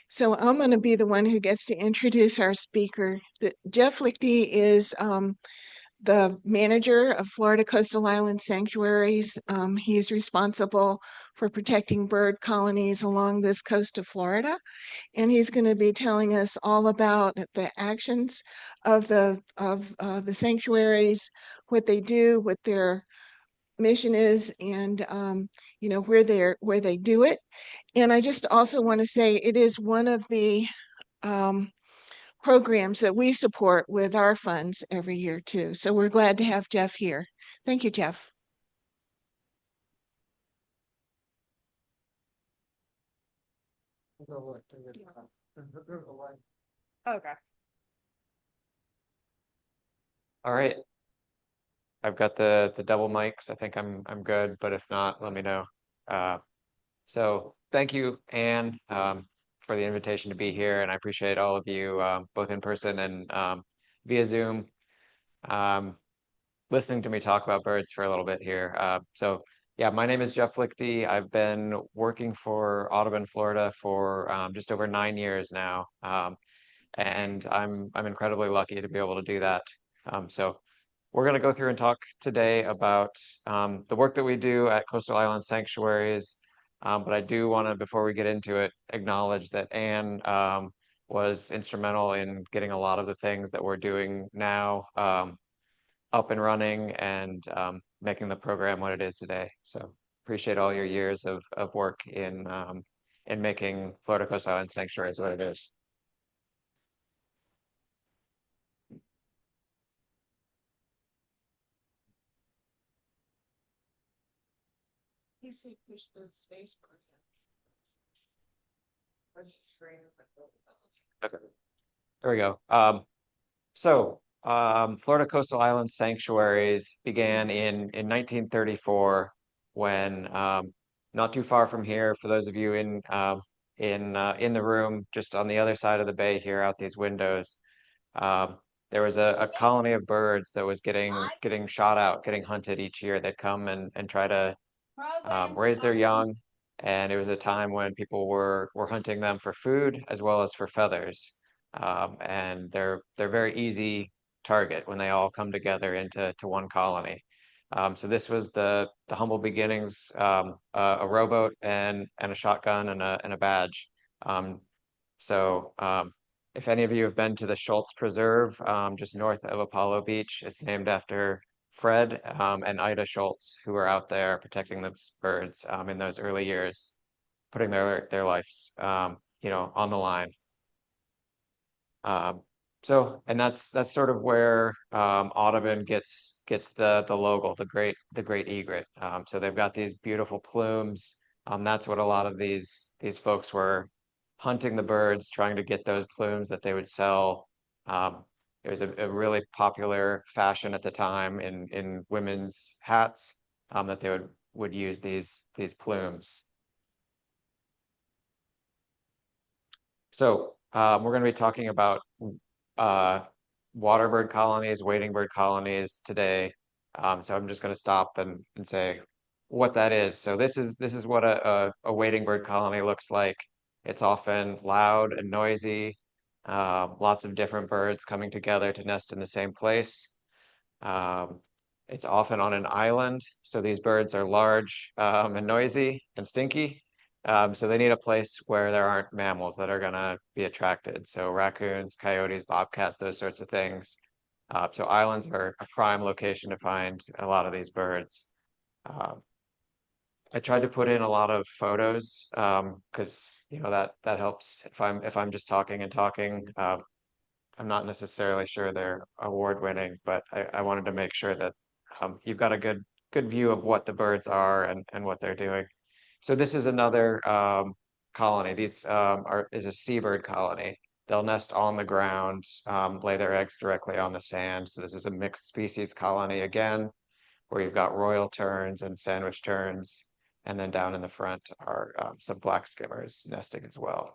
So I'm going to be the one who gets to introduce our speaker. Jeff Lichty is the manager of Florida Coastal Island Sanctuaries. He is responsible for protecting bird colonies along this coast of Florida, and he's going to be telling us all about the actions of the sanctuaries, what they do, what their mission is, and where they do it. And I just also want to say it is one of the um, programs that we support with our funds every year too. So we're glad to have Jeff here. Thank you, Jeff. Okay. All right, I've got the double mics. I think I'm good, but if not, let me know. Uh, so thank you, Anne, for the invitation to be here, and I appreciate all of you, both in person and via Zoom, um, listening to me talk about birds for a little bit here. So yeah, my name is Jeff Lichty. I've been working for Audubon, Florida for just over 9 years now, and I'm incredibly lucky to be able to do that. So we're going to go through and talk today about the work that we do at Coastal Island Sanctuaries. But I do want to, before we get into it, acknowledge that Anne was instrumental in getting a lot of the things that we're doing now up and running and making the program what it is today. So appreciate all your years of work in making Florida Coastal Island Sanctuaries what it is. You say push the space bar. Okay, there we go. Florida Coastal Island Sanctuaries began in 1934 when not too far from here, for those of you in the room, just on the other side of the bay here, out these windows, um, there was a colony of birds that was getting shot out, getting hunted each year. They'd come and try to raise their young, and it was a time when people were hunting them for food as well as for feathers. And they're very easy target when they all come together into one colony. So this was the humble beginnings, a rowboat and a shotgun and a badge. Um, if any of you have been to the Schultz Preserve, just north of Apollo Beach, it's named after Fred and Ida Schultz, who were out there protecting those birds in those early years, putting their lives, on the line. Um, and that's sort of where Audubon gets the logo, the great egret. So they've got these beautiful plumes. That's what a lot of these folks were hunting the birds, trying to get those plumes that they would sell. Um, it was a really popular fashion at the time in women's hats, that they would use these plumes. So we're going to be talking about uh, waterbird colonies, wading bird colonies today. So I'm just going to stop and say what that is. So this is what a wading bird colony looks like. It's often loud and noisy, lots of different birds coming together to nest in the same place. Um, it's often on an island, so these birds are large and noisy and stinky. So they need a place where there aren't mammals that are going to be attracted. So raccoons, coyotes, bobcats, those sorts of things. So islands are a prime location to find a lot of these birds. Um, I tried to put in a lot of photos because that helps if I'm just talking and talking. I'm not necessarily sure they're award winning, but I wanted to make sure that you've got a good view of what the birds are and what they're doing. So this is another colony. These is a seabird colony. They'll nest on the ground, lay their eggs directly on the sand. So this is a mixed species colony again, where you've got royal terns and sandwich terns, and then down in the front are some black skimmers nesting as well.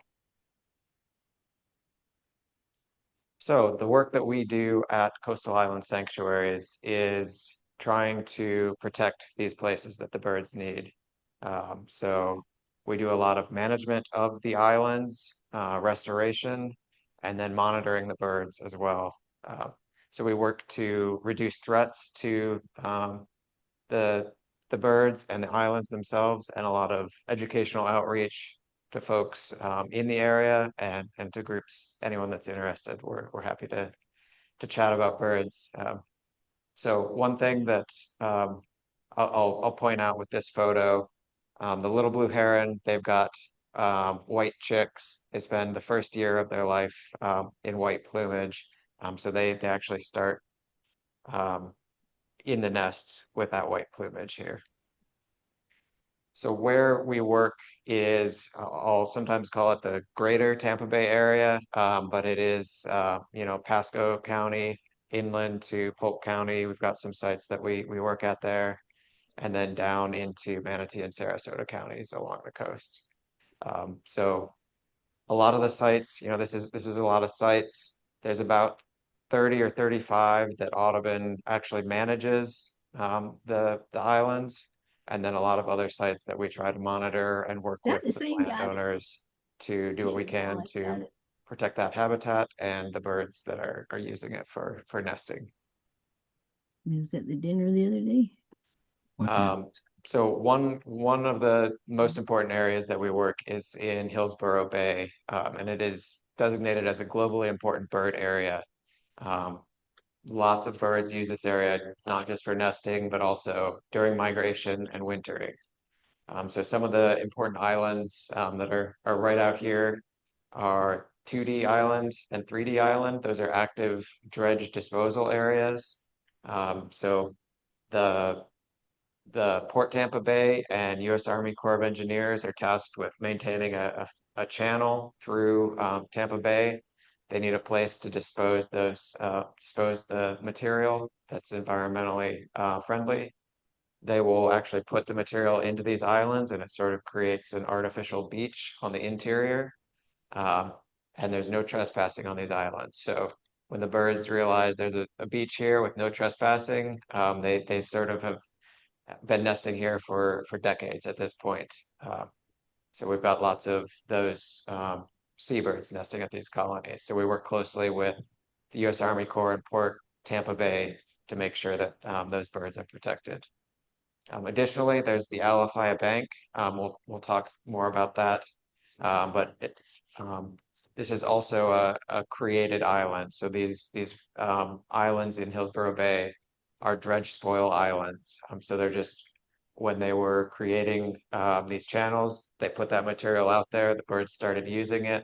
So the work that we do at Coastal Island Sanctuaries is trying to protect these places that the birds need. So We do a lot of management of the islands, restoration, and then monitoring the birds as well. Uh, so we work to reduce threats to the the birds and the islands themselves, and a lot of educational outreach to folks in the area and to groups. Anyone that's interested, we're happy to chat about birds. So one thing that um, I'll point out with this photo, the little blue heron, they've got white chicks. They spend the first year of their life in white plumage. So they actually start um, in the nest with that white plumage here. So where we work is, I'll sometimes call it the greater Tampa Bay area, but it is, Pasco County, inland to Polk County. We've got some sites that we work at there, and then down into Manatee and Sarasota counties along the coast. So a lot of the sites, this is a lot of sites. There's about 30 or 35 that Audubon actually manages the islands, and then a lot of other sites that we try to monitor and work That with the the same guy landowners to do what we can to that protect that habitat and the birds that are using it for nesting. was at the dinner the other day. So one of the most important areas that we work is in Hillsborough Bay, and it is designated as a globally important bird area. Um, Lots of birds use this area not just for nesting, but also during migration and wintering. So some of the important islands that are right out here are 2D island and 3D island. Those are active dredge disposal areas. So the the Port Tampa Bay and U.S. Army Corps of Engineers are tasked with maintaining a channel through Tampa Bay. They need a place to dispose the material that's environmentally friendly. They will actually put the material into these islands, and it sort of creates an artificial beach on the interior. Um, and there's no trespassing on these islands. So when the birds realize there's a beach here with no trespassing, they sort of have been nesting here for decades at this point. So we've got lots of those seabirds nesting at these colonies. So we work closely with the U.S. Army Corps in Port Tampa Bay to make sure that those birds are protected. Additionally, there's the Alafaya Bank. We'll talk more about that, but this is also a created island. So these islands in Hillsborough Bay are dredge spoil islands. So they're just when they were creating these channels, they put that material out there. The birds started using it,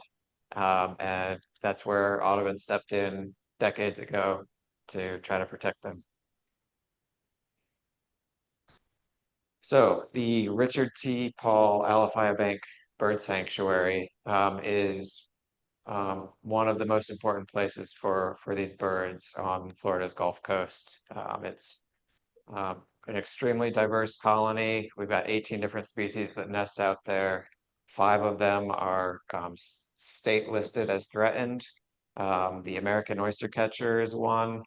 and that's where Audubon stepped in decades ago to try to protect them. So the Richard T. Paul Alafaya Bank Bird Sanctuary is one of the most important places for these birds on Florida's Gulf Coast. It's an extremely diverse colony. We've got 18 different species that nest out there. 5 of them are state listed as threatened. The American oyster catcher is one,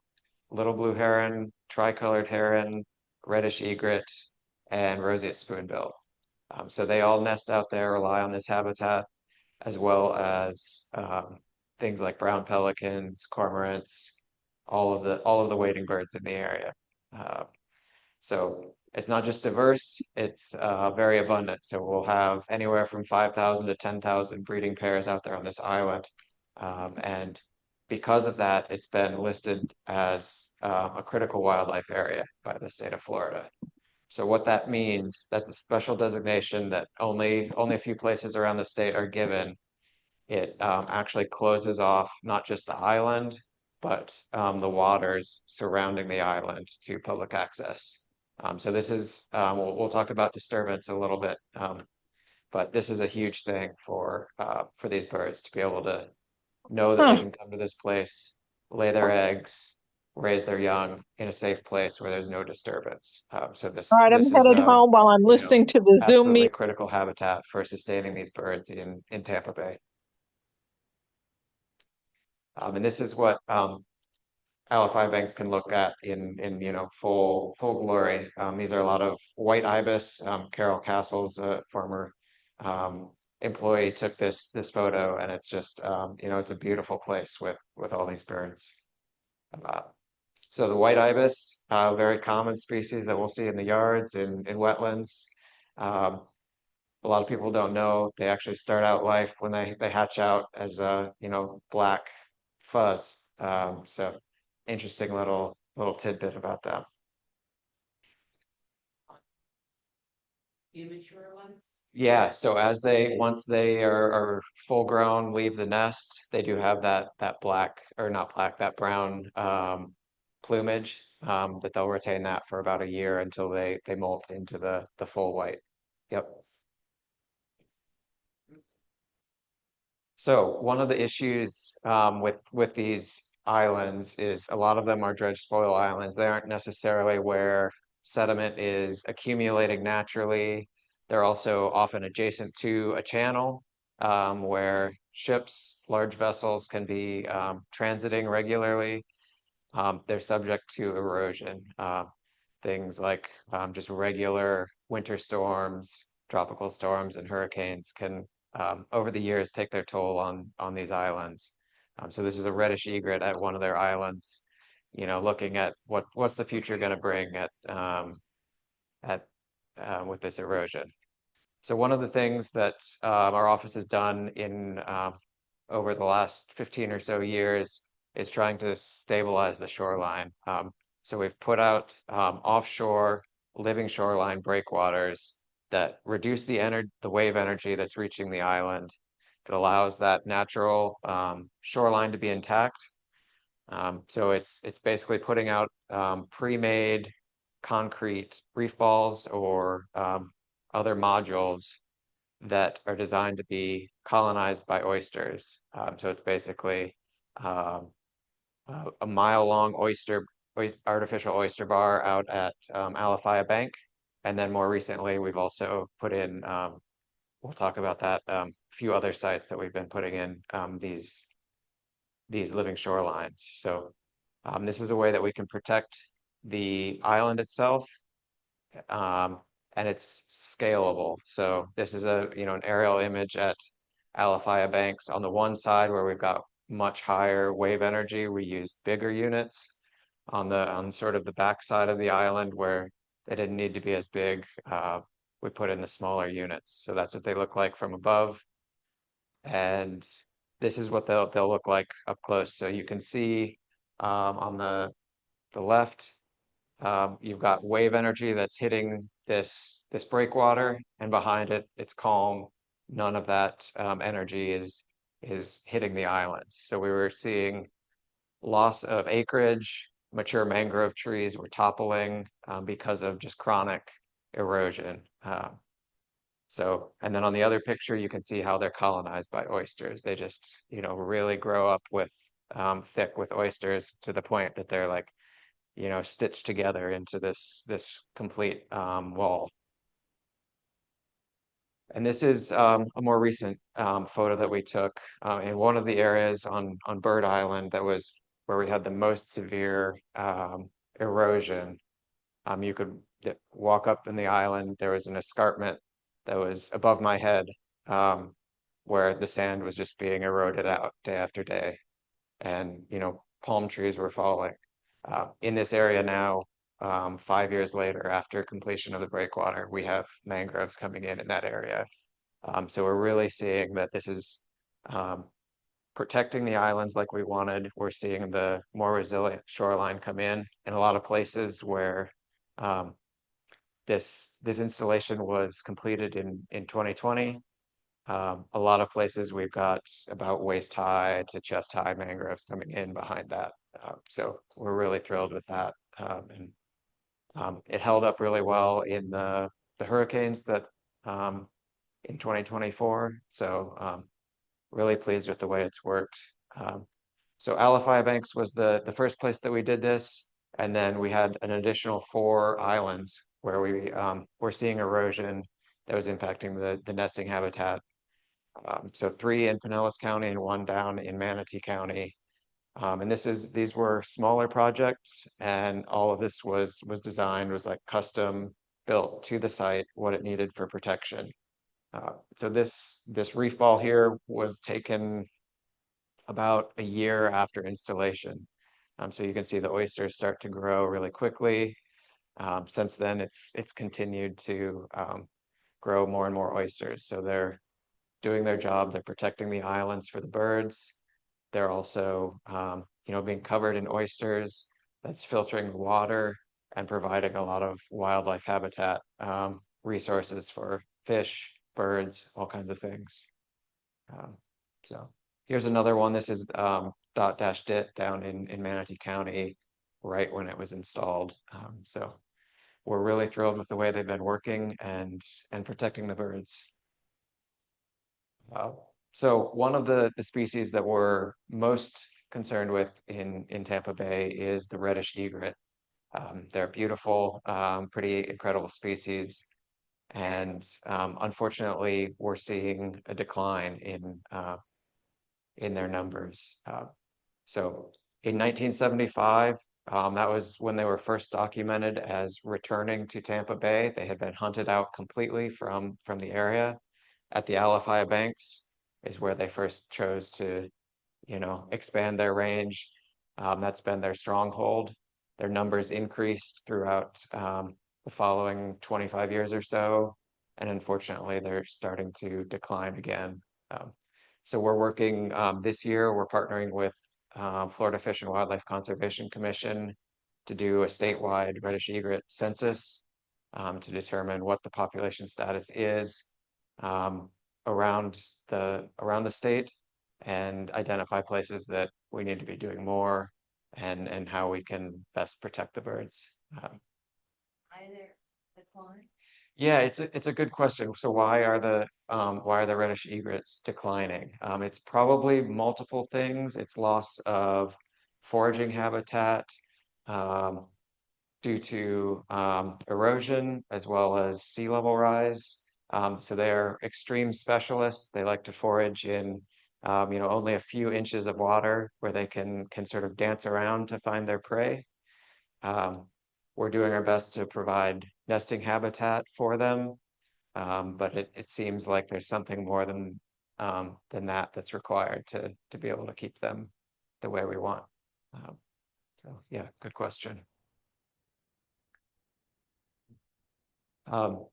little blue heron, tricolored heron, reddish egret, and roseate spoonbill. So they all nest out there, rely on this habitat, as well as things like brown pelicans, cormorants, all of the wading birds in the area. Uh, so it's not just diverse, it's very abundant. So we'll have anywhere from 5,000 to 10,000 breeding pairs out there on this island. And because of that, it's been listed as a critical wildlife area by the state of Florida. So what that means, that's a special designation that only a few places around the state are given. It actually closes off not just the island, but the waters surrounding the island to public access. So this is, we'll talk about disturbance a little bit, but this is a huge thing for these birds to be able to know that they can come to this place, lay their eggs, raise their young in a safe place where there's no disturbance. So All right, I'm this is headed home while I'm listening to the Zoom absolutely meeting. critical habitat for sustaining these birds in Tampa Bay. And this is what Alafai banks can look at in full glory. These are a lot of white ibis. Carol Castle's a former employee took this photo, and it's just it's a beautiful place with all these birds. Uh, so the white ibis, very common species that we'll see in the yards in wetlands. Um, a lot of people don't know they actually start out life when they hatch out as a black fuzz. So interesting little tidbit about them. Immature ones? Yeah, so once they are full grown, leave the nest, they do have that black, or not black, that brown plumage, that they'll retain that for about a year until they molt into the full white. Yep. So one of the issues with these islands is a lot of them are dredge spoil islands. They aren't necessarily where sediment is accumulating naturally. They're also often adjacent to a channel where ships, large vessels can be transiting regularly. They're subject to erosion. Things like just regular winter storms, tropical storms, and hurricanes can, over the years, take their toll on these islands. So this is a reddish egret at one of their islands, looking at what's the future going to bring at with this erosion. So one of the things that our office has done in over the last 15 or so years is trying to stabilize the shoreline. So we've put out offshore living shoreline breakwaters that reduce the wave energy that's reaching the island. It allows that natural shoreline to be intact. So it's basically putting out pre-made concrete reef balls or other modules that are designed to be colonized by oysters. So it's basically um, a mile-long artificial oyster bar out at Alafaya Bank. And then more recently, we've also put in, we'll talk about that, a few other sites that we've been putting in these living shorelines. So this is a way that we can protect the island itself, um, and it's scalable. So this is an aerial image at Alafaya Banks. On the one side where we've got much higher wave energy, we use bigger units. On sort of the back side of the island where they didn't need to be as big, we put in the smaller units. So that's what they look like from above. And this is what they'll look like up close. So you can see on the left, you've got wave energy that's hitting this breakwater, and behind it, it's calm. None of that energy is hitting the islands. So we were seeing loss of acreage. Mature mangrove trees were toppling because of just chronic erosion. And then on the other picture, you can see how they're colonized by oysters. They just, really grow up with thick with oysters to the point that they're like, stitched together into this complete wall. And this is a more recent photo that we took in one of the areas on Bird Island that was where we had the most severe erosion. You could walk up in the island. There was an escarpment that was above my head where the sand was just being eroded out day after day. And, palm trees were falling. In this area now, 5 years later, after completion of the breakwater, we have mangroves coming in that area. So we're really seeing that this is protecting the islands like we wanted. We're seeing the more resilient shoreline come in a lot of places where um, this installation was completed in 2020. A lot of places we've got about waist high to chest high mangroves coming in behind that. So we're really thrilled with that. And it held up really well in the hurricanes that in 2024. So really pleased with the way it's worked. So Alafaya Banks was the first place that we did this. And then we had an additional 4 islands where we were seeing erosion that was impacting the nesting habitat. So 3 in Pinellas County and 1 down in Manatee County. And these were smaller projects, and all of this was designed, was like custom built to the site, what it needed for protection. So this reef ball here was taken about a year after installation. So you can see the oysters start to grow really quickly. Since then, it's continued to grow more and more oysters. So they're doing their job. They're protecting the islands for the birds. They're also, being covered in oysters. That's filtering the water and providing a lot of wildlife habitat resources for fish, birds, all kinds of things. Um, so here's another one. This is dot dash dit down in Manatee County, right when it was installed. So we're really thrilled with the way they've been working and protecting the birds. Uh, so one of the species that we're most concerned with in Tampa Bay is the reddish egret. They're beautiful, pretty incredible species. And unfortunately, we're seeing a decline in their numbers. So in 1975, that was when they were first documented as returning to Tampa Bay. They had been hunted out completely from the area. At the Alafaya Banks is where they first chose to, expand their range. That's been their stronghold. Their numbers increased throughout the following 25 years or so, and unfortunately, they're starting to decline again. Um, so we're working this year, we're partnering with Florida Fish and Wildlife Conservation Commission to do a statewide reddish egret census to determine what the population status is um, around the state and identify places that we need to be doing more and how we can best protect the birds. Yeah, it's a good question. So why are the reddish egrets declining? It's probably multiple things. It's loss of foraging habitat um, due to erosion as well as sea level rise. So they're extreme specialists. They like to forage in only a few inches of water where they can sort of dance around to find their prey. Um, we're doing our best to provide nesting habitat for them, but it seems like there's something more than that that's required to be able to keep them the way we want. So yeah, good question.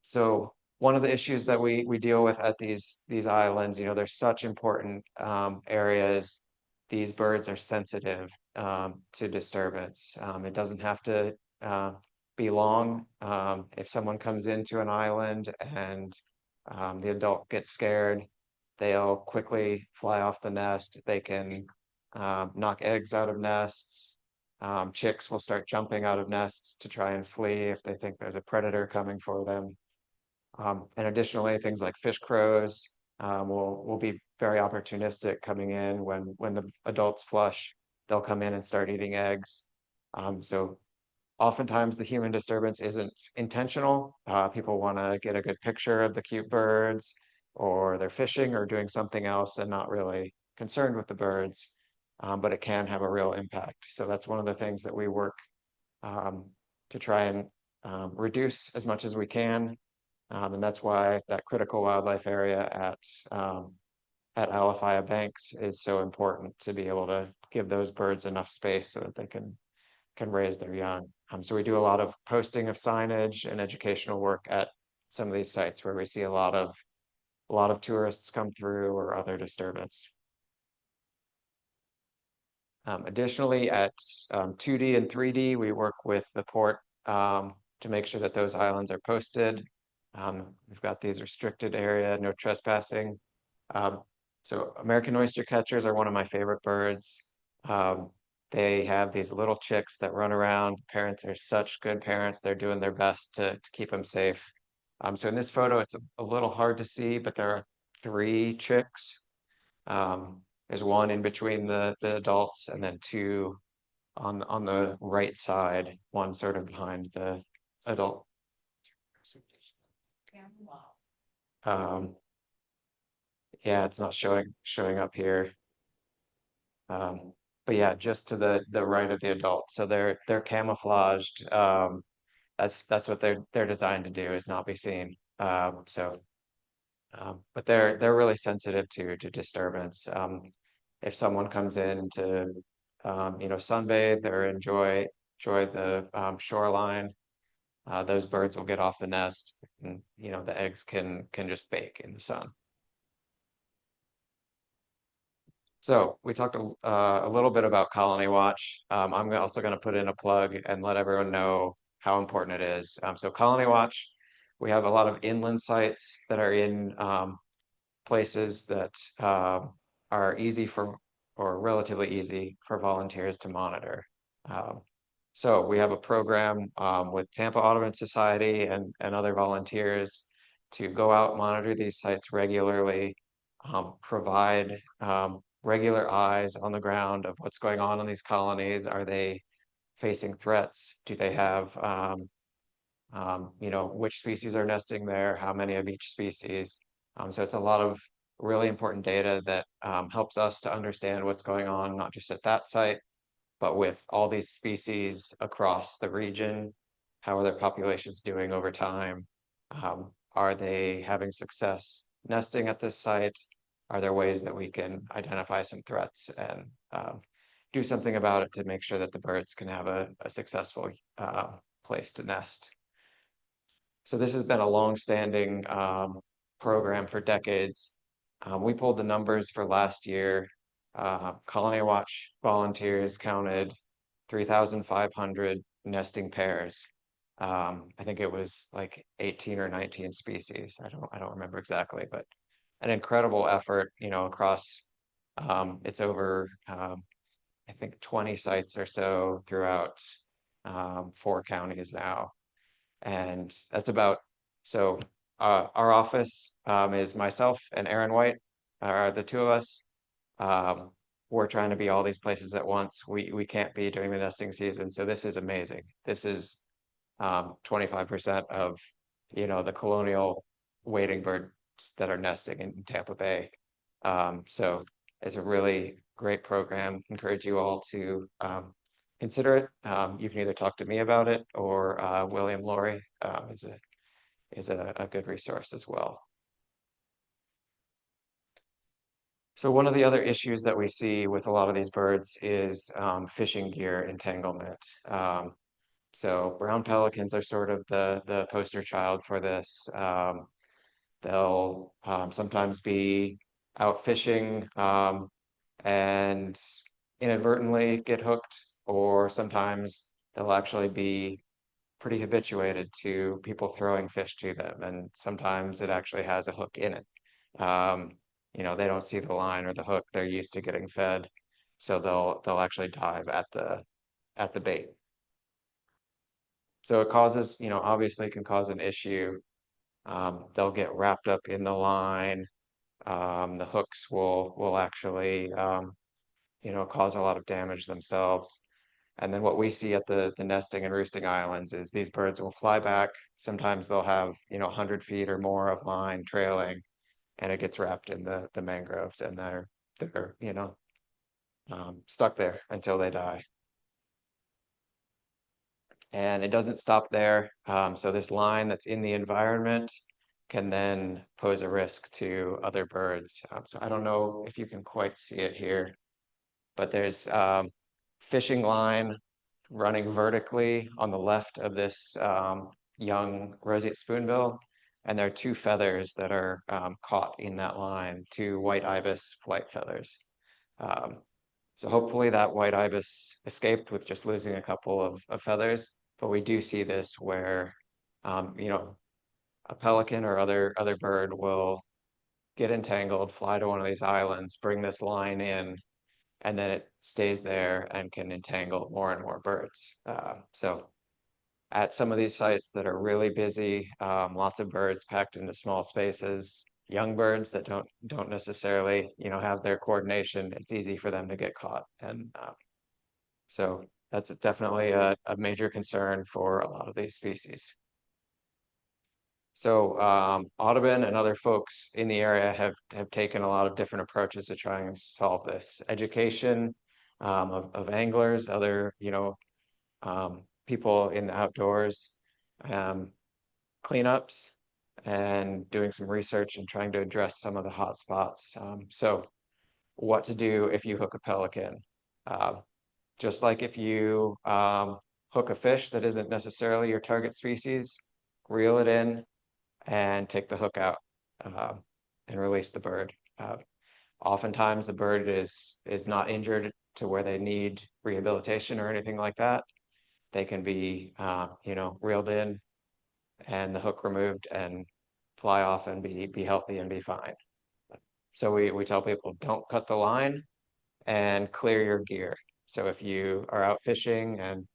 So one of the issues that we deal with at these islands, they're such important areas. These birds are sensitive to disturbance. It doesn't have to be long. If someone comes into an island and the adult gets scared, they'll quickly fly off the nest. They can knock eggs out of nests. Chicks will start jumping out of nests to try and flee if they think there's a predator coming for them. And additionally, things like fish crows will be very opportunistic coming in when the adults flush. They'll come in and start eating eggs. So oftentimes the human disturbance isn't intentional. People want to get a good picture of the cute birds, or they're fishing or doing something else and not really concerned with the birds. But it can have a real impact. So that's one of the things that we work um, to try and reduce as much as we can. And that's why that critical wildlife area at Alafaya Banks is so important to be able to give those birds enough space so that they can raise their young. So we do a lot of posting of signage and educational work at some of these sites where we see a lot of tourists come through or other disturbance. Additionally, at 2D and 3D, we work with the port to make sure that those islands are posted. We've got these restricted area, no trespassing. Um, so American oyster catchers are one of my favorite birds. Um, they have these little chicks that run around. Parents are such good parents. They're doing their best to keep them safe. So in this photo, it's a little hard to see, but there are 3 chicks. There's one in between the adults and then 2 on the right side, one sort of behind the adult. Um, yeah, it's not showing up here. But yeah, just to the right of the adult. So they're camouflaged. That's what they're designed to do, is not be seen. So But they're really sensitive to disturbance. If someone comes in to sunbathe or enjoy the shoreline, those birds will get off the nest, and the eggs can just bake in the sun. So we talked a little bit about Colony Watch. I'm also going to put in a plug and let everyone know how important it is. So Colony Watch, we have a lot of inland sites that are in places that are easy for, or relatively easy for volunteers to monitor. Um, so we have a program with Tampa Audubon Society and other volunteers to go out, monitor these sites regularly, provide regular eyes on the ground of what's going on in these colonies. Are they facing threats? Do they have, which species are nesting there? How many of each species? So it's a lot of really important data that helps us to understand what's going on, not just at that site, but with all these species across the region. How are their populations doing over time? Are they having success nesting at this site? Are there ways that we can identify some threats and do something about it to make sure that the birds can have a successful place to nest? So this has been a long-standing program for decades. We pulled the numbers for last year. Colony Watch volunteers counted 3,500 nesting pairs. I think it was like 18 or 19 species. I don't remember exactly, but an incredible effort, across it's over I think 20 sites or so throughout 4 counties now. And that's about, so our office is myself and Aaron White are the two of us. Um, we're trying to be all these places at once. We can't be during the nesting season, so this is amazing. This is 25% of the colonial wading birds that are nesting in Tampa Bay. So it's a really great program. Encourage you all to consider it. You can either talk to me about it or William Laurie is a good resource as well. So one of the other issues that we see with a lot of these birds is fishing gear entanglement. So brown pelicans are sort of the poster child for this. They'll sometimes be out fishing and inadvertently get hooked, or sometimes they'll actually be pretty habituated to people throwing fish to them, and sometimes it actually has a hook in it. Um, they don't see the line or the hook; they're used to getting fed, so they'll actually dive at the bait. So it causes, obviously can cause an issue. They'll get wrapped up in the line. The hooks will actually, cause a lot of damage themselves. And then what we see at the nesting and roosting islands is these birds will fly back. Sometimes they'll have, 100 feet or more of line trailing, and it gets wrapped in the mangroves, and they're stuck there until they die. And it doesn't stop there. So this line that's in the environment can then pose a risk to other birds. So I don't know if you can quite see it here, but there's fishing line running vertically on the left of this young roseate spoonbill, and there are two feathers that are caught in that line, two white ibis flight feathers. Um, so hopefully that white ibis escaped with just losing a couple of feathers, but we do see this where, a pelican or other bird will get entangled, fly to one of these islands, bring this line in, and then it stays there and can entangle more and more birds. So at some of these sites that are really busy, lots of birds packed into small spaces, young birds that don't necessarily, have their coordination, it's easy for them to get caught. And so that's definitely a major concern for a lot of these species. So Audubon and other folks in the area have taken a lot of different approaches to try and solve this. Education of anglers, other people in the outdoors, cleanups, and doing some research and trying to address some of the hot spots. So what to do if you hook a pelican. Uh, just like if you hook a fish that isn't necessarily your target species, reel it in and take the hook out um, and release the bird. Oftentimes the bird is not injured to where they need rehabilitation or anything like that. They can be, reeled in and the hook removed and fly off and be healthy and be fine. So we tell people don't cut the line and clear your gear. So if you are out fishing and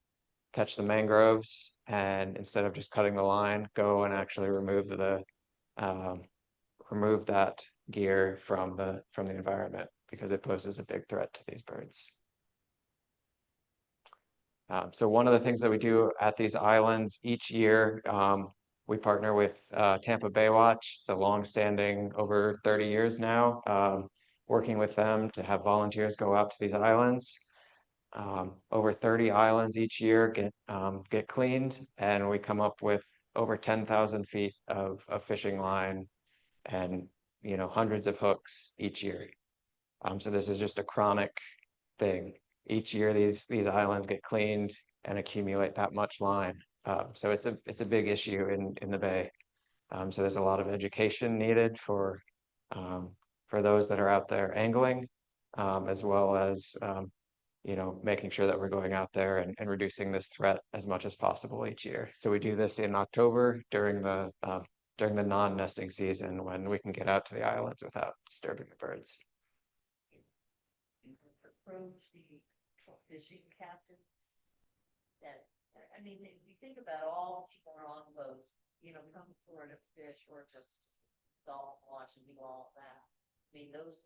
catch the mangroves and instead of just cutting the line, go and actually um, remove that gear from the environment because it poses a big threat to these birds. So one of the things that we do at these islands each year, we partner with Tampa Bay Watch. It's a long-standing, over 30 years now, working with them to have volunteers go out to these islands. Over 30 islands each year get cleaned, and we come up with over 10,000 feet of fishing line and hundreds of hooks each year. So this is just a chronic thing. Each year these islands get cleaned and accumulate that much line. So it's a big issue in the bay. So there's a lot of education needed for those that are out there angling, as well as making sure that we're going out there and reducing this threat as much as possible each year. So we do this in October during the non-nesting season when we can get out to the islands without disturbing the birds. Approach the fishing captains that, I mean, if you think about all people are on boats, come forward to fish or just golf, watch and do all that. I mean, those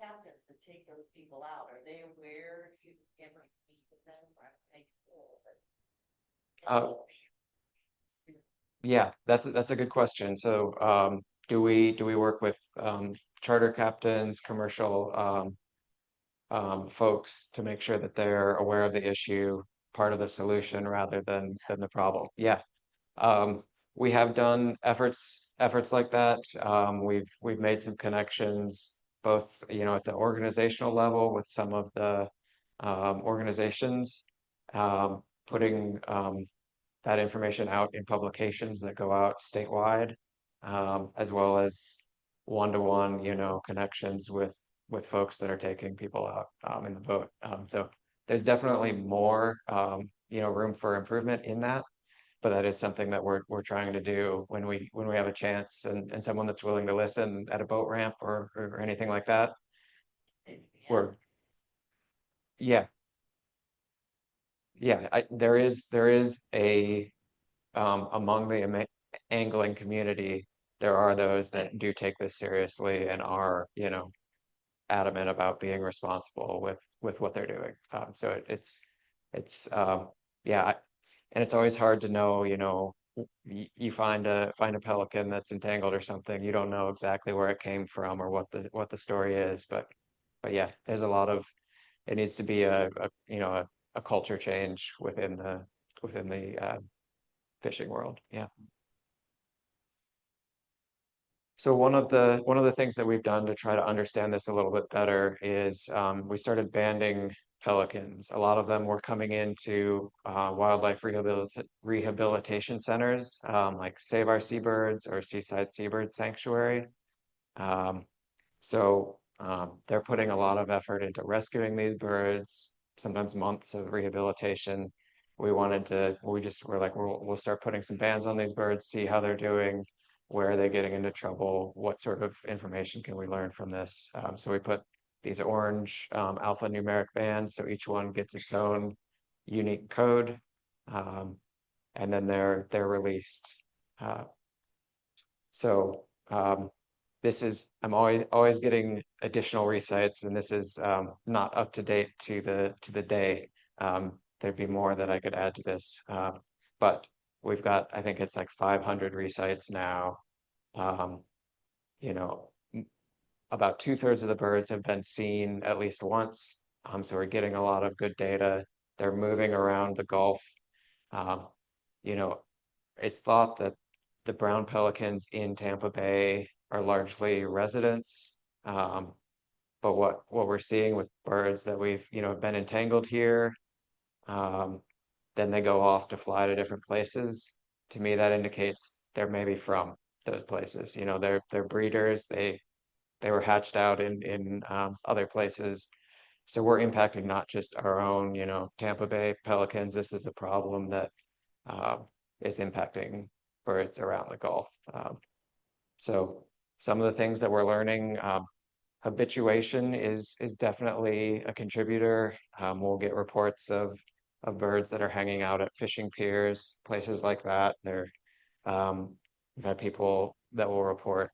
captains that take those people out, are they aware if you ever meet with them or make sure that? Yeah, that's a good question. So do we work with charter captains, commercial folks to make sure that they're aware of the issue, part of the solution rather than the problem? Yeah. We have done efforts like that. We've made some connections both at the organizational level with some of the organizations, putting that information out in publications that go out statewide, as well as one-to-one, connections with folks that are taking people out in the boat. So there's definitely more, room for improvement in that, but that is something that we're trying to do when we have a chance and someone that's willing to listen at a boat ramp or anything like that. We're yeah, yeah. There is a among the angling community, there are those that do take this seriously and are, adamant about being responsible with what they're doing. So it's yeah, and it's always hard to know, you find a pelican that's entangled or something, you don't know exactly where it came from or what the story is, but yeah, there's a lot of it needs to be a culture change within the fishing world. Yeah. So one of the things that we've done to try to understand this a little bit better is we started banding pelicans. A lot of them were coming into wildlife rehabilitation centers like Save Our Seabirds or Seaside Seabird Sanctuary. Um, so they're putting a lot of effort into rescuing these birds, sometimes months of rehabilitation. We just were like, we'll start putting some bans on these birds, see how they're doing, where are they getting into trouble, what sort of information can we learn from this? So we put these orange alphanumeric bands, so each one gets its own unique code, um, and then they're released. Uh, so this is I'm always getting additional resites, and this is not up to date to the day. There'd be more that I could add to this, but we've got I think it's like 500 resites now. Um, you know, about 2/3 of the birds have been seen at least once. So we're getting a lot of good data. They're moving around the Gulf. Um, you know, it's thought that the brown pelicans in Tampa Bay are largely residents. But what we're seeing with birds that we've, been entangled here, um, then they go off to fly to different places. To me, that indicates they're maybe from those places. They're breeders. They were hatched out in other places. So we're impacting not just our own, Tampa Bay pelicans. This is a problem that uh, is impacting birds around the Gulf. So some of the things that we're learning, habituation is definitely a contributor. We'll get reports of birds that are hanging out at fishing piers, places like that. We've had people that will report,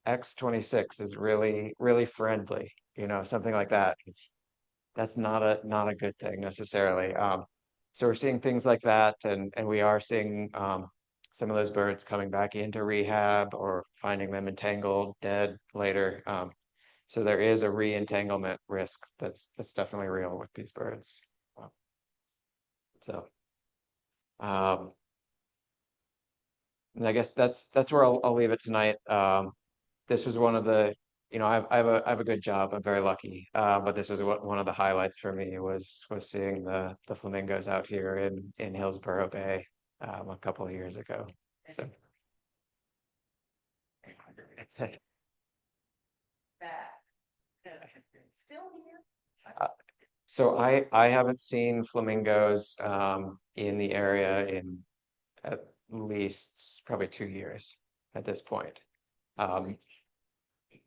X26 is really, really friendly, something like that. That's not a good thing necessarily. So we're seeing things like that, and we are seeing some of those birds coming back into rehab or finding them entangled, dead later. So there is a re-entanglement risk that's definitely real with these birds. So um, and I guess that's where I'll leave it tonight. This was one of the, I have a good job. I'm very lucky. But this was one of the highlights for me was seeing the flamingos out here in Hillsborough Bay a couple of years ago. So Back. Still here? so I haven't seen flamingos in the area in at least probably 2 years at this point. Um,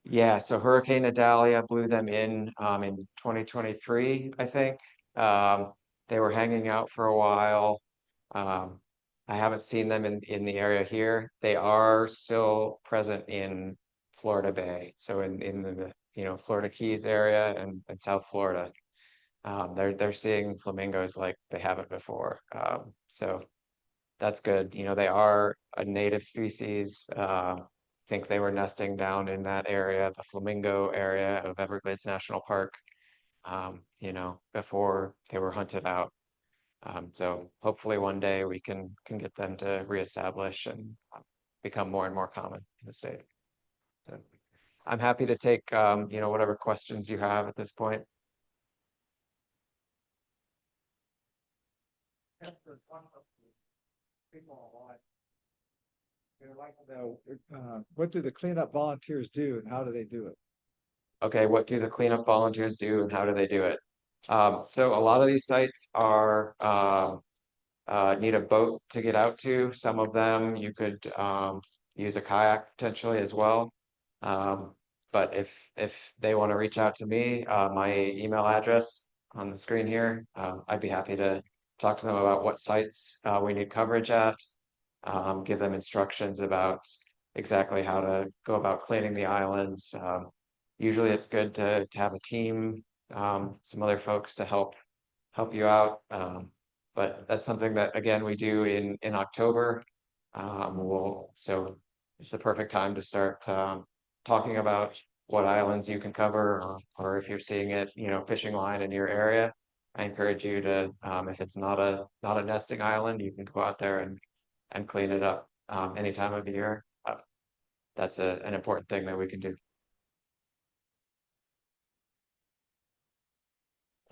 Yeah, so Hurricane Idalia blew them in 2023, I think. They were hanging out for a while. Um, I haven't seen them in the area here. They are still present in Florida Bay, so in the Florida Keys area and South Florida. They're seeing flamingos like they haven't before. So that's good. They are a native species. Think they were nesting down in that area, the flamingo area of Everglades National Park, before they were hunted out. So hopefully one day we can get them to reestablish and become more and more common in the state. So I'm happy to take whatever questions you have at this point. I'd like to know, what do the cleanup volunteers do and how do they do it? Okay, what do the cleanup volunteers do and how do they do it? So a lot of these sites are need a boat to get out to. Some of them you could use a kayak potentially as well. Um, but if they want to reach out to me, my email address on the screen here, I'd be happy to talk to them about what sites we need coverage at, give them instructions about exactly how to go about cleaning the islands. Usually it's good to have a team, some other folks to help you out. But that's something that again we do in October. So it's the perfect time to start talking about what islands you can cover, or if you're seeing it, fishing line in your area. I encourage you to, if it's not a nesting island, you can go out there and clean it up any time of the year. That's an important thing that we can do.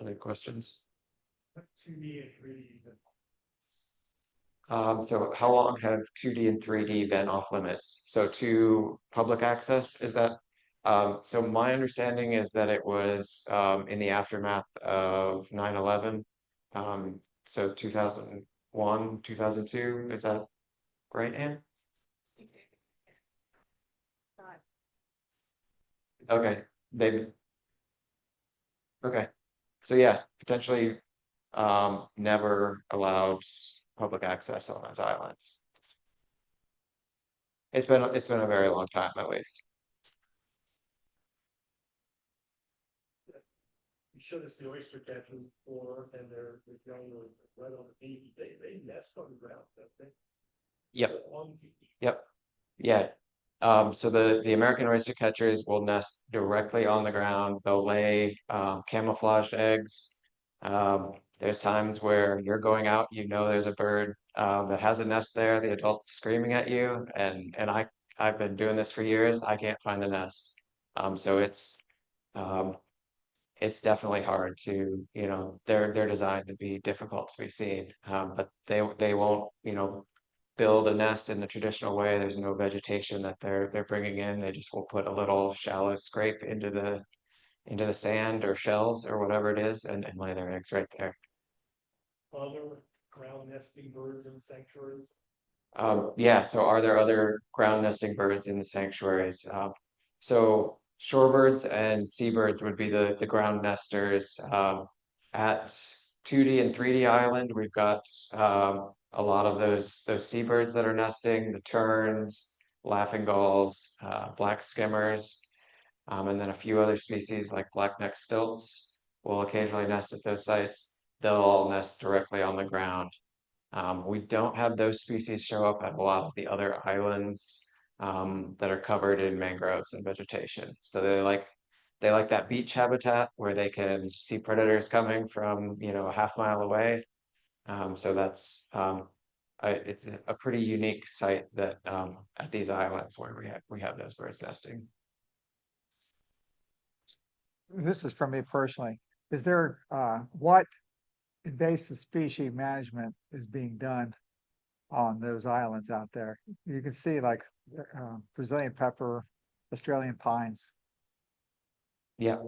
Other questions? 2D and 3D. So how long have 2D and 3D been off limits? So to public access, is that? So my understanding is that it was in the aftermath of 9/11. So 2001, 2002, is that right, Anne? Okay, maybe. Okay. So yeah, potentially never allowed public access on those islands. It's been a very long time at least. You showed us the oyster catchers before, and they're young, right on the beach. They nest on the ground, don't they? Yep. On the beach. Yep. Yeah. So the American oyster catchers will nest directly on the ground. They'll lay camouflaged eggs. There's times where you're going out, there's a bird that has a nest there, the adult's screaming at you, and I've been doing this for years. I can't find the nest. So um, it's definitely hard to, they're designed to be difficult to be seen, but they won't, build a nest in the traditional way. There's no vegetation that they're bringing in. They just will put a little shallow scrape into the sand or shells or whatever it is, and lay their eggs right there. Other ground nesting birds in sanctuaries? Yeah, so are there other ground nesting birds in the sanctuaries? So shorebirds and seabirds would be the ground nesters. At 2D and 3D Island, we've got a lot of those seabirds that are nesting, the terns, laughing gulls, black skimmers, and then a few other species like blackneck stilts will occasionally nest at those sites. They'll all nest directly on the ground. We don't have those species show up at a lot of the other islands that are covered in mangroves and vegetation. So they like that beach habitat where they can see predators coming from, a half mile away. So it's a pretty unique site that at these islands where we have those birds nesting. This is from me personally. Is there, what invasive species management is being done on those islands out there? You can see like Brazilian pepper, Australian pines. Yeah,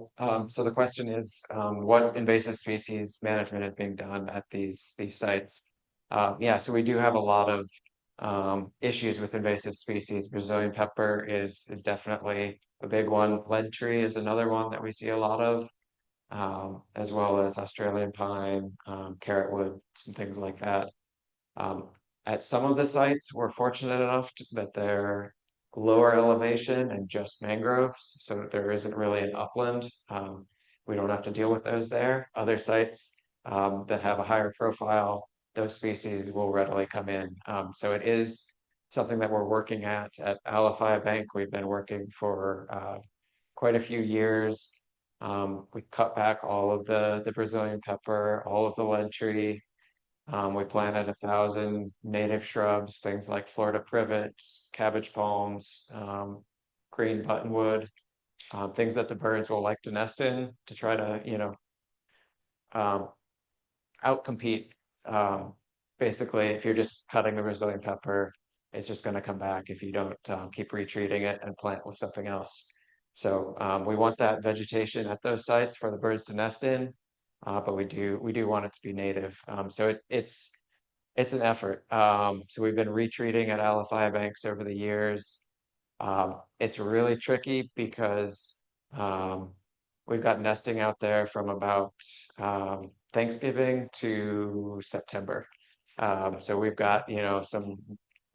so the question is, what invasive species management is being done at these sites? Yeah, so we do have a lot of issues with invasive species. Brazilian pepper is definitely a big one. Lead tree is another one that we see a lot of, as well as Australian pine, carrotwood, and things like that. Um, at some of the sites, we're fortunate enough that they're lower elevation and just mangroves, so that there isn't really an upland. We don't have to deal with those there. Other sites that have a higher profile, those species will readily come in. So it is something that we're working at Alafaya Bank. We've been working for quite a few years. We cut back all of the Brazilian pepper, all of the lead tree. We planted 1,000 native shrubs, things like Florida privet, cabbage palms, green buttonwood, things that the birds will like to nest in to try to, um, outcompete. Basically, if you're just cutting the Brazilian pepper, it's just going to come back if you don't keep retreating it and plant with something else. So we want that vegetation at those sites for the birds to nest in, but we do want it to be native. So it's an effort. So we've been retreating at Alafaya Banks over the years. It's really tricky because we've got nesting out there from about Thanksgiving to September. So we've got, some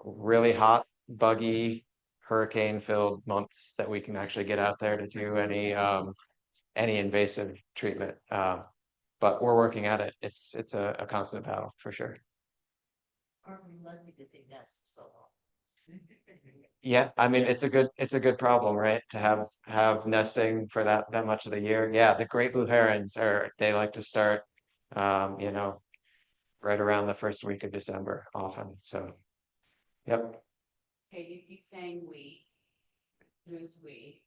really hot, buggy, hurricane-filled months that we can actually get out there to do any invasive treatment. But we're working at it. It's a constant battle for sure. Aren't we lucky that they nest so long? Yeah, I mean it's a good problem, right? To have nesting for that much of the year. Yeah, the great blue herons they like to start right around the first week of December often. So yep. Okay, you keep saying we. Who's we?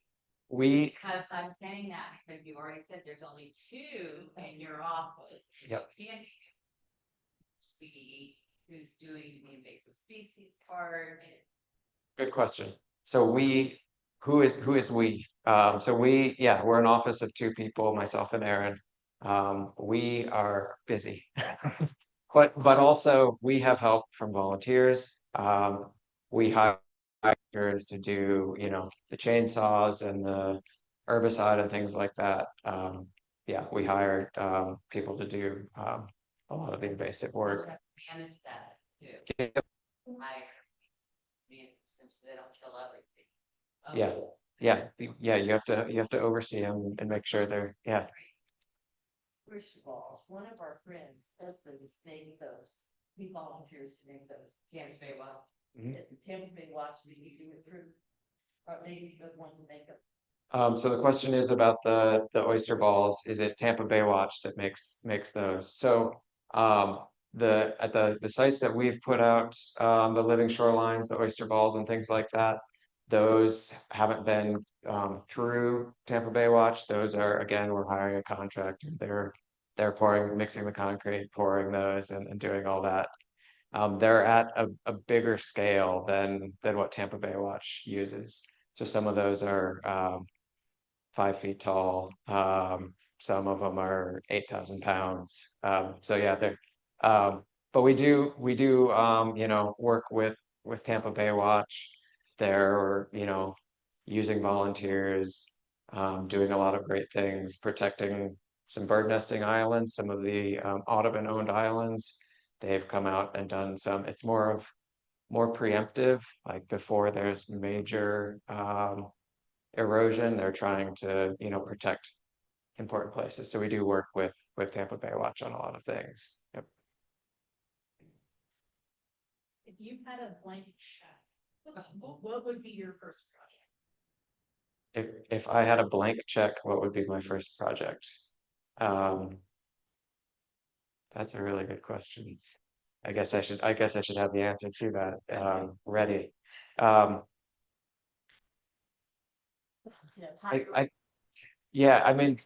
We Because I'm saying that because you already said there's only two in your office. Yep. You can't we who's doing the invasive species part. Good question. So who is we? So we're an office of two people, myself and Aaron. We are busy. But also we have help from volunteers. We hire volunteers to do, the chainsaws and the herbicide and things like that. Yeah, we hired people to do a lot of the invasive work. Manage that too. Yeah. I mean, since they don't kill everything. Yeah. Yeah, you have to oversee them and make sure they're First of all, one of our friends' husbands named those, he volunteers to name those. Tampa Bay Watch. Mhm. Is the Tampa Bay Watch that you do it through? Are they the ones that make them? So the question is about the oyster balls. Is it Tampa Bay Watch that makes those? So at the sites that we've put out, the living shorelines, the oyster balls and things like that, those haven't been through Tampa Bay Watch. Those are, again, we're hiring a contractor. They're pouring, mixing the concrete, pouring those and doing all that. They're at a bigger scale than what Tampa Bay Watch uses. So some of those are 5 feet tall. Some of them are 8,000 pounds. So yeah, but we do work with Tampa Bay Watch. They're using volunteers, doing a lot of great things, protecting some bird nesting islands, some of the Audubon-owned islands. They've come out and done some. It's more preemptive, like before there's major erosion. They're trying to protect important places. So we do work with Tampa Bay Watch on a lot of things. Yep. If you had a blank check, what would be your first project? If I had a blank check, what would be my first project? That's a really good question. I guess I should have the answer to that ready. Um, Yeah, I yeah, I mean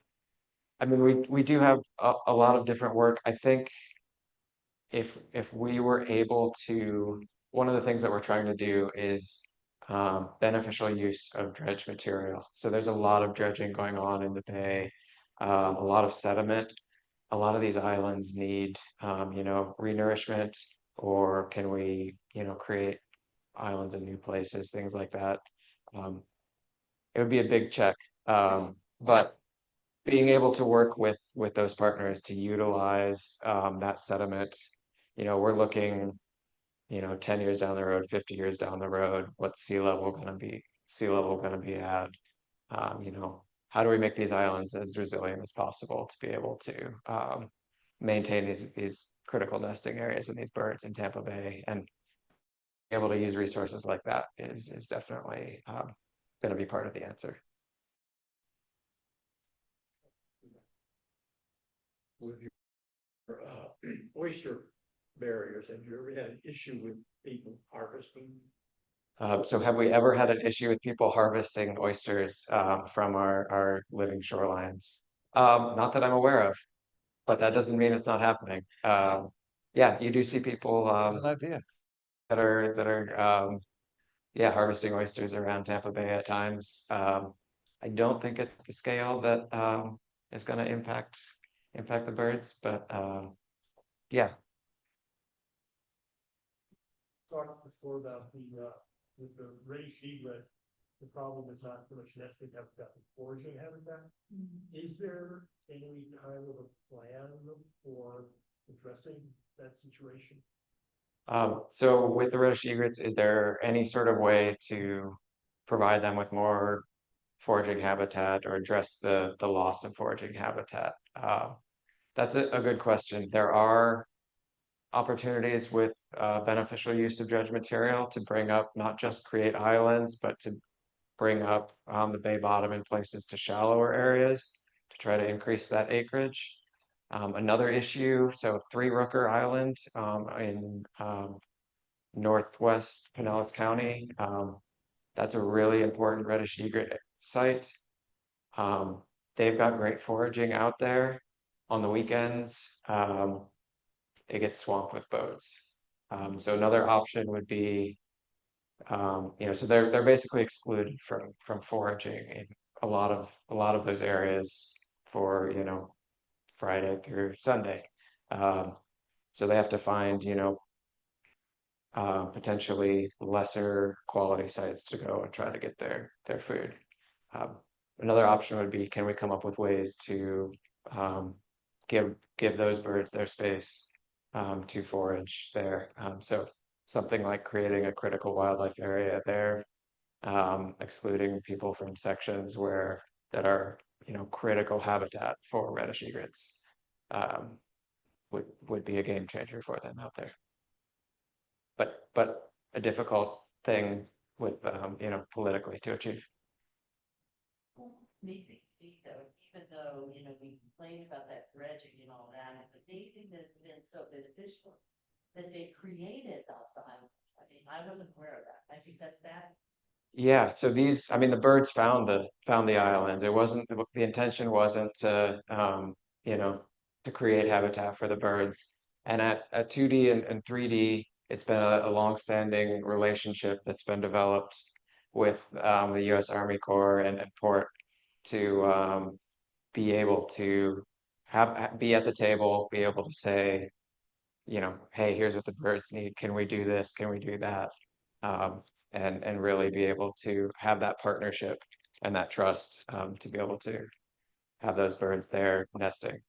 we do have a lot of different work. I think if we were able to, one of the things that we're trying to do is beneficial use of dredge material. So there's a lot of dredging going on in the bay, a lot of sediment. A lot of these islands need, renourishment, or can we, create islands in new places, things like that. Um, it would be a big check, but being able to work with those partners to utilize that sediment, we're looking, 10 years down the road, 50 years down the road, what's sea level gonna be at? How do we make these islands as resilient as possible to be able to maintain these critical nesting areas and these birds in Tampa Bay, and be able to use resources like that is definitely going to be part of the answer. With your oyster barriers, have you ever had an issue with people harvesting? So have we ever had an issue with people harvesting oysters from our living shorelines? Not that I'm aware of, but that doesn't mean it's not happening. Yeah, you do see people That's an idea. that are yeah, harvesting oysters around Tampa Bay at times. I don't think it's the scale that is going to impact the birds, but yeah. Talked before about with the raised egret, the problem is not so much nesting habitat, but foraging habitat. Is there any kind of a plan for addressing that situation? So with the reddish egrets, is there any sort of way to provide them with more foraging habitat or address the loss of foraging habitat? That's a good question. There are opportunities with beneficial use of dredge material to bring up, not just create islands, but to bring up the bay bottom in places to shallower areas to try to increase that acreage. Another issue, so Three Rooker Island in northwest Pinellas County, that's a really important reddish egret site. They've got great foraging out there on the weekends. It gets swamped with boats. So another option would be, so they're basically excluded from foraging in a lot of those areas for, Friday through Sunday. So they have to find, potentially lesser quality sites to go and try to get their food. Um, Another option would be, can we come up with ways to give those birds their space to forage there? So something like creating a critical wildlife area there, excluding people from sections that are, critical habitat for reddish egrets, um, would be a game changer for them out there. But a difficult thing with politically to achieve. Amazing to me though, even though, we complain about that dredging and all that, the big thing that's been so beneficial that they created those islands. I mean, I wasn't aware of that. I think that's that. Yeah, so these, I mean, the birds found the island. It wasn't the intention wasn't to you know, to create habitat for the birds. And at 2D and 3D, it's been a long-standing relationship that's been developed with the U.S. Army Corps and Port to be able to be at the table, be able to say, you know, hey, here's what the birds need. Can we do this? Can we do that? And really be able to have that partnership and that trust to be able to have those birds there nesting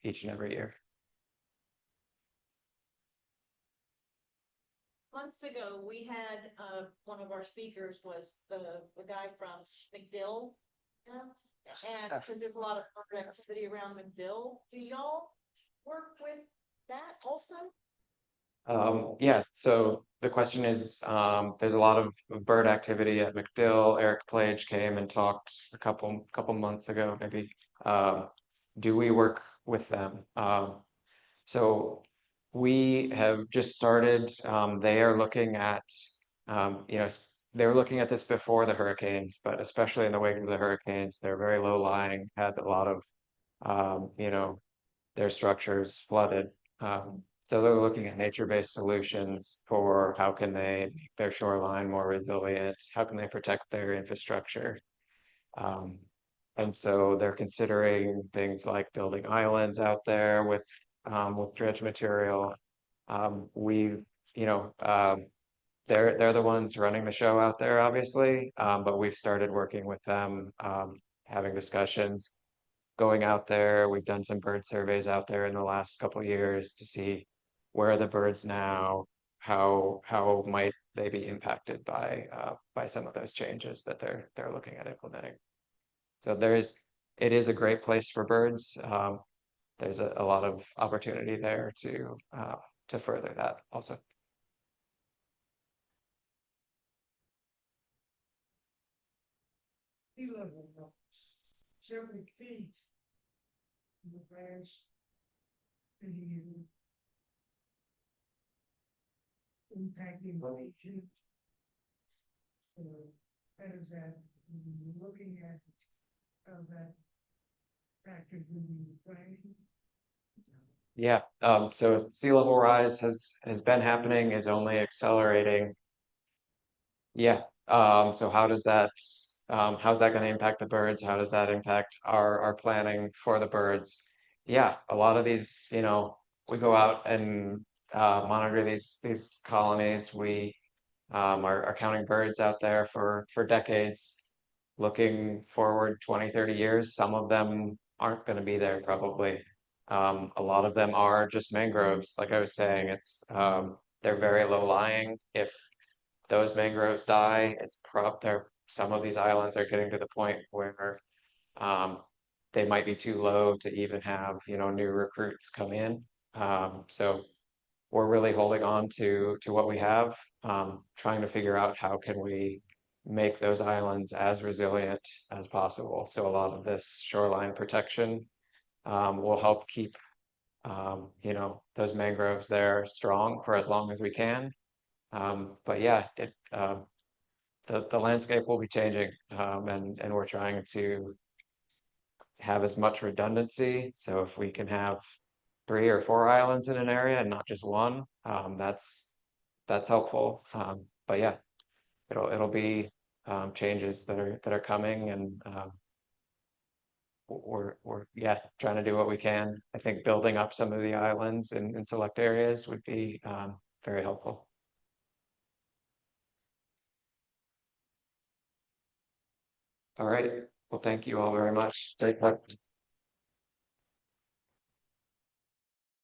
each and every year. Months ago, we had, one of our speakers was the guy from McDill. And because there's a lot of bird activity around McDill, do y'all work with that also? Yeah, so the question is, there's a lot of bird activity at McDill. Eric Plage came and talked a couple months ago, maybe. Do we work with them? So we have just started. They are looking at, you know, they were looking at this before the hurricanes, but especially in the wake of the hurricanes, they're very low lying, had a lot of, you know, their structures flooded. So they're looking at nature-based solutions for how can they make their shoreline more resilient, how can they protect their infrastructure. Um, and so they're considering things like building islands out there with dredge material. We, you know, they're the ones running the show out there, obviously, but we've started working with them, having discussions, going out there. We've done some bird surveys out there in the last couple of years to see where are the birds now, how might they be impacted by some of those changes that they're looking at implementing. So it is a great place for birds. There's a lot of opportunity there to further that also. Sea level rose 70 feet in the branch being impacting the region. So how does that, when you're looking at how that factors in the planning? Yeah, so sea level rise has been happening, is only accelerating. Yeah, so how's that going to impact the birds? How does that impact our planning for the birds? Yeah, a lot of these, you know, we go out and monitor these colonies. We are counting birds out there for decades, looking forward 20, 30 years. Some of them aren't going to be there probably. A lot of them are just mangroves. Like I was saying, they're very low lying. If those mangroves die, some of these islands are getting to the point where um, they might be too low to even have, you know, new recruits come in. So we're really holding on to what we have, trying to figure out how can we make those islands as resilient as possible. So a lot of this shoreline protection will help keep you know, those mangroves there strong for as long as we can. But yeah, the landscape will be changing, and we're trying to have as much redundancy. So if we can have 3 or 4 islands in an area and not just one, that's helpful. But yeah, it'll be changes that are coming, and we're yeah trying to do what we can. I think building up some of the islands in select areas would be very helpful. All right. Well, thank you all very much. Take care.